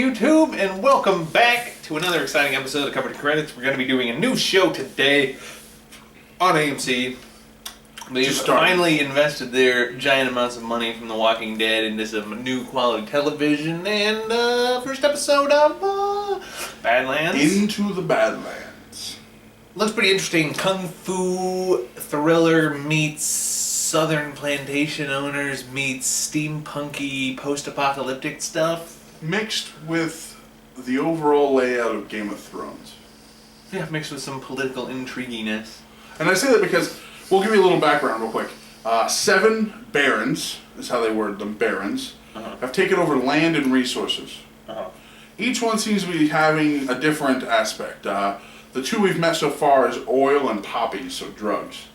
YouTube, and welcome back to another exciting episode of Covered Credits. We're going to be doing a new show today on AMC. They've finally invested their giant amounts of money from The Walking Dead into some new quality television, and first episode of Badlands. Into the Badlands. Looks pretty interesting. Kung Fu thriller meets Southern plantation owners meets steampunky post-apocalyptic stuff. Mixed with the overall layout of Game of Thrones. Yeah, mixed with some political intriguiness. And I say that because, we'll give you a little background real quick. 7 barons, is how they word them, barons, have taken over land and resources. Each one seems to be having a different aspect. The 2 we've met so far is oil and poppies, so drugs.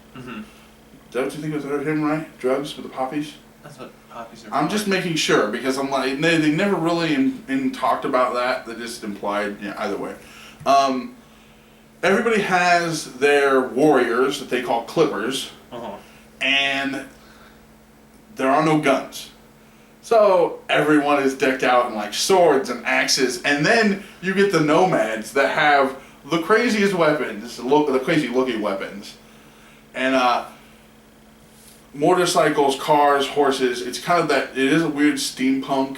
Don't you think it was him, right? Drugs with the poppies? That's what poppies are. I'm just making sure, because I'm like, they never really talked about that. They just implied, yeah, either way. Everybody has their warriors that they call clippers, and there are no guns. So everyone is decked out in like swords and axes, and then you get the nomads that have the craziest weapons, the crazy looking weapons, and motorcycles, cars, horses. It's kind of that. It is a weird steampunk,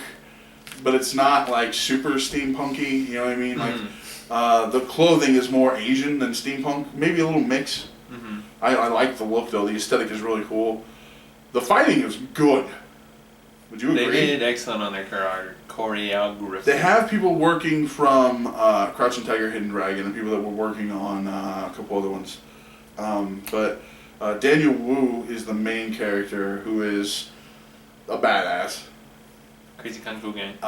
but it's not like super steampunky. You know what I mean? Like the clothing is more Asian than steampunk. Maybe a little mix. I like the look though. The aesthetic is really cool. The fighting is good. Would you agree? They did excellent on their choreography. They have people working from Crouching Tiger, Hidden Dragon, and people that were working on a couple other ones. But Daniel Wu is the main character, who is a badass. Crazy Kung Fu gang.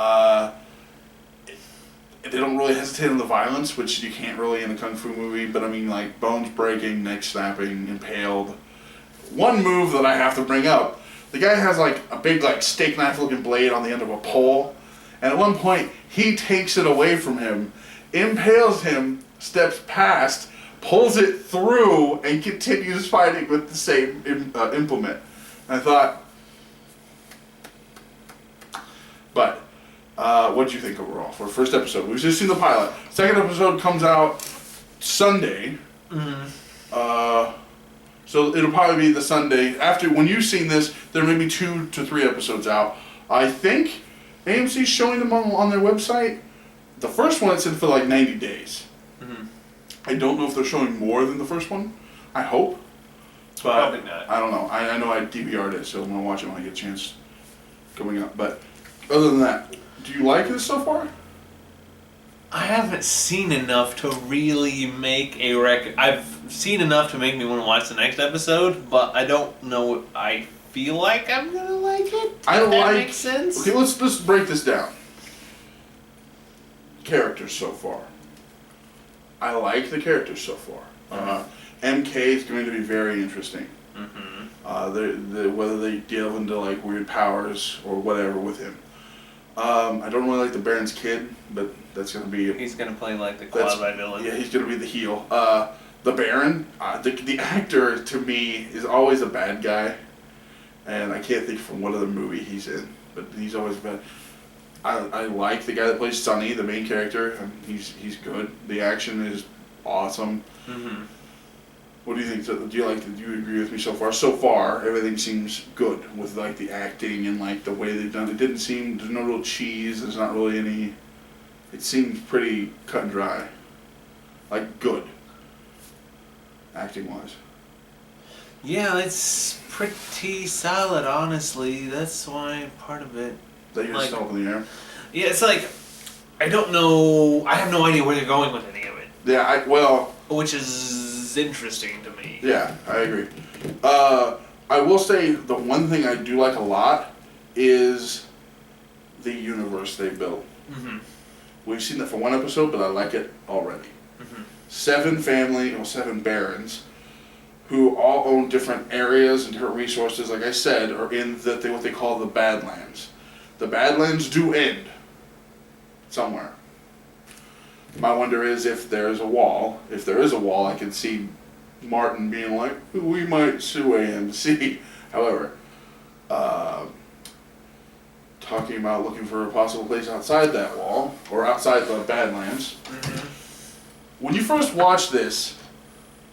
They don't really hesitate on the violence, which you can't really in a Kung Fu movie, but I mean, like, bones breaking, neck snapping, impaled. One move that I have to bring up, the guy has like a big like steak knife looking blade on the end of a pole, and at one point he takes it away from him, impales him, steps past, pulls it through, and continues fighting with the same implement. And I thought, but what did you think overall for the first episode? We've just seen the pilot. Second episode comes out Sunday. So it'll probably be the Sunday after. When you've seen this, there may be 2 to 3 episodes out. I think AMC's showing them on their website. The first one, it said for like 90 days. I don't know if they're showing more than the first one. I hope. But probably not. I don't know. I know I DVR'd it, so I'm going to watch it when I get a chance coming up. But other than that, do you like this so far? I haven't seen enough to really make a I've seen enough to make me want to watch the next episode, but I don't know. I feel like I'm gonna like it. That makes sense. Okay, let's break this down. Characters so far. I like the characters so far. MK is going to be very interesting. Whether they delve into like weird powers or whatever with him. I don't really like the Baron's kid, but that's going to be... He's going to play like the quasi-villain. Yeah, he's going to be the heel. The Baron, the actor, to me, is always a bad guy. And I can't think from what other movie he's in, but he's always bad. I like the guy that plays Sonny, the main character. And he's good. The action is awesome. What do you think? Do you agree with me so far? So far, everything seems good with like the acting and like the way they've done it. It didn't seem, there's no real cheese. There's not really any. It seems pretty cut and dry. Like good. Acting wise. Yeah, it's pretty solid, honestly. That's why part of it. That you're just up in the air. Yeah, it's like I don't know. I have no idea where they're going with any of it. Yeah, which is interesting to me. Yeah, I agree. I will say the one thing I do like a lot is the universe they built. We've seen that for 1 episode, but I like it already. 7 barons who all own different areas and different resources, like I said, are in what they call the Badlands. The Badlands do end somewhere. My wonder is if there is a wall. If there is a wall, I can see Martin being like, we might sue AMC. However, talking about looking for a possible place outside that wall, or outside the Badlands. Mm-hmm. When you first watch this,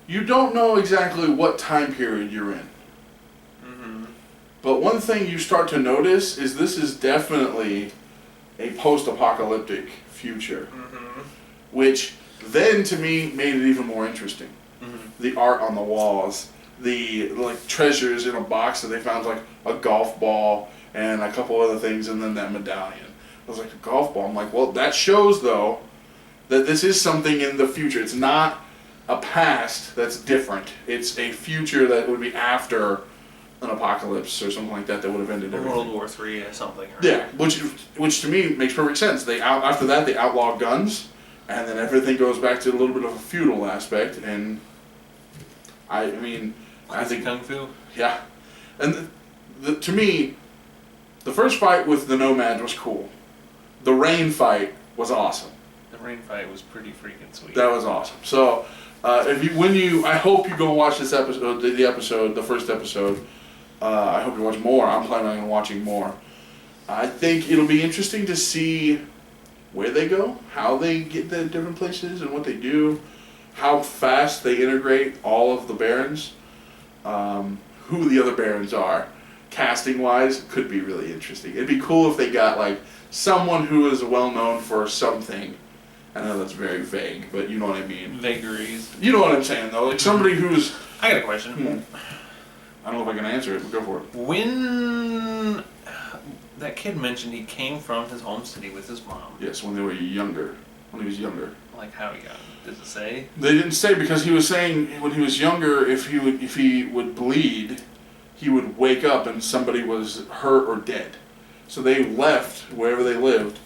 you don't know exactly what time period you're in. Mm-hmm. But one thing you start to notice is this is definitely a post-apocalyptic future, mm-hmm. which then to me made it even more interesting. Mm-hmm. The art on the walls, the treasures in a box that they found, like a golf ball and a couple other things, and then that medallion. I was like, a golf ball? I'm like, well, that shows though that this is something in the future. It's not a past that's different. It's a future that would be after an apocalypse or something like that would have ended everything. World War III or something. Right? Yeah, which to me makes perfect sense. After that they outlaw guns, and then everything goes back to a little bit of a feudal aspect. And I think Kung Fu. Yeah, and to me, the first fight with the Nomads was cool. The rain fight was awesome. The rain fight was pretty freaking sweet. That was awesome. So, I hope you go watch this episode, the first episode. I hope you watch more. I'm planning on watching more. I think it'll be interesting to see where they go, how they get to different places, and what they do, how fast they integrate all of the Barons, who the other Barons are. Casting wise, could be really interesting. It'd be cool if they got like someone who is well known for something. I know that's very vague, but you know what I mean. Vagaries. You know what I'm saying though, like somebody who's. I got a question. I don't know if I can answer it, but go for it. When that kid mentioned he came from his home city with his mom. Yes, when they were younger. When he was younger. Like how he got it. Does it say? They didn't say, because he was saying when he was younger, if he would bleed, he would wake up and somebody was hurt or dead. So they left wherever they lived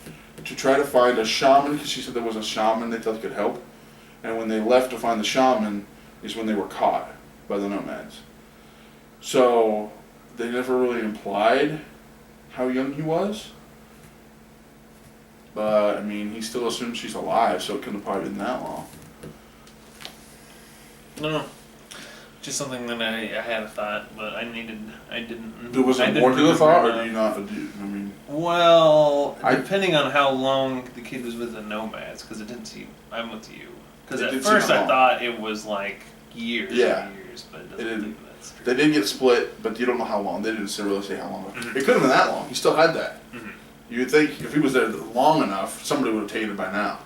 to try to find a shaman, because she said there was a shaman they thought could help. And when they left to find the shaman is when they were caught by the Nomads. So they never really implied how young he was. But, I mean, he still assumes she's alive, so it couldn't have probably been that long. No. Just something that I had a thought, but I didn't. Was there more to the thought, or do you not? Well, depending on how long the kid was with the Nomads, because it didn't seem. I'm with you. Because at first I thought it was like years and years, but it doesn't think that's true. They did get split, but you don't know how long. They didn't really say how long. Mm-hmm. It could have been that long. He still had that. Mm-hmm. You'd think if he was there long enough, somebody would have taken it by now.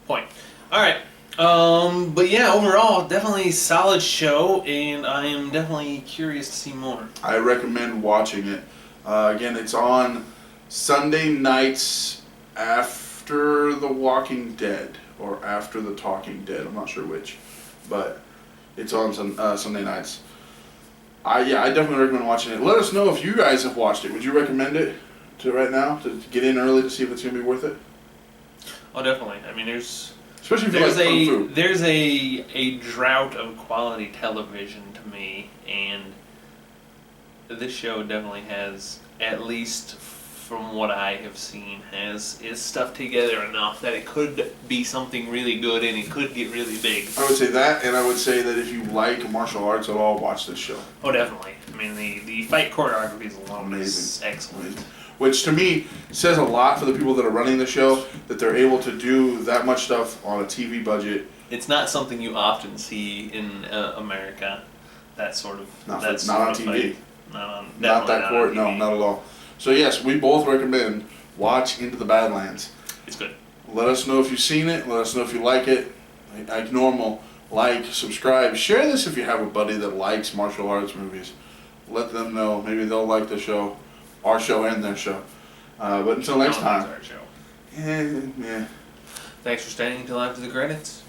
Point. All right. But yeah, overall, definitely solid show, and I am definitely curious to see more. I recommend watching it. Again, it's on Sunday nights after The Walking Dead, or after The Talking Dead. I'm not sure which, but it's on Sunday nights. I definitely recommend watching it. Let us know if you guys have watched it. Would you recommend it right now to get in early to see if it's going to be worth it? Oh, definitely. I mean, especially if you like kung fu. There's a drought of quality television to me, and this show definitely has, at least from what I have seen, is stuff together enough that it could be something really good and it could get really big. I would say that, and I would say that if you like martial arts at all, watch this show. Oh, definitely. I mean, the fight choreography alone is excellent. Amazing. Which to me says a lot for the people that are running the show, that they're able to do that much stuff on a TV budget. It's not something you often see in America. That sort of not on TV. Not that court. No, not at all. So yes, we both recommend watch Into the Badlands. It's good. Let us know if you've seen it. Let us know if you like it. Like normal, like, subscribe, share this if you have a buddy that likes martial arts movies. Let them know. Maybe they'll like the show. Our show and their show. But until next time. Our show. Yeah. Thanks for staying until after the credits.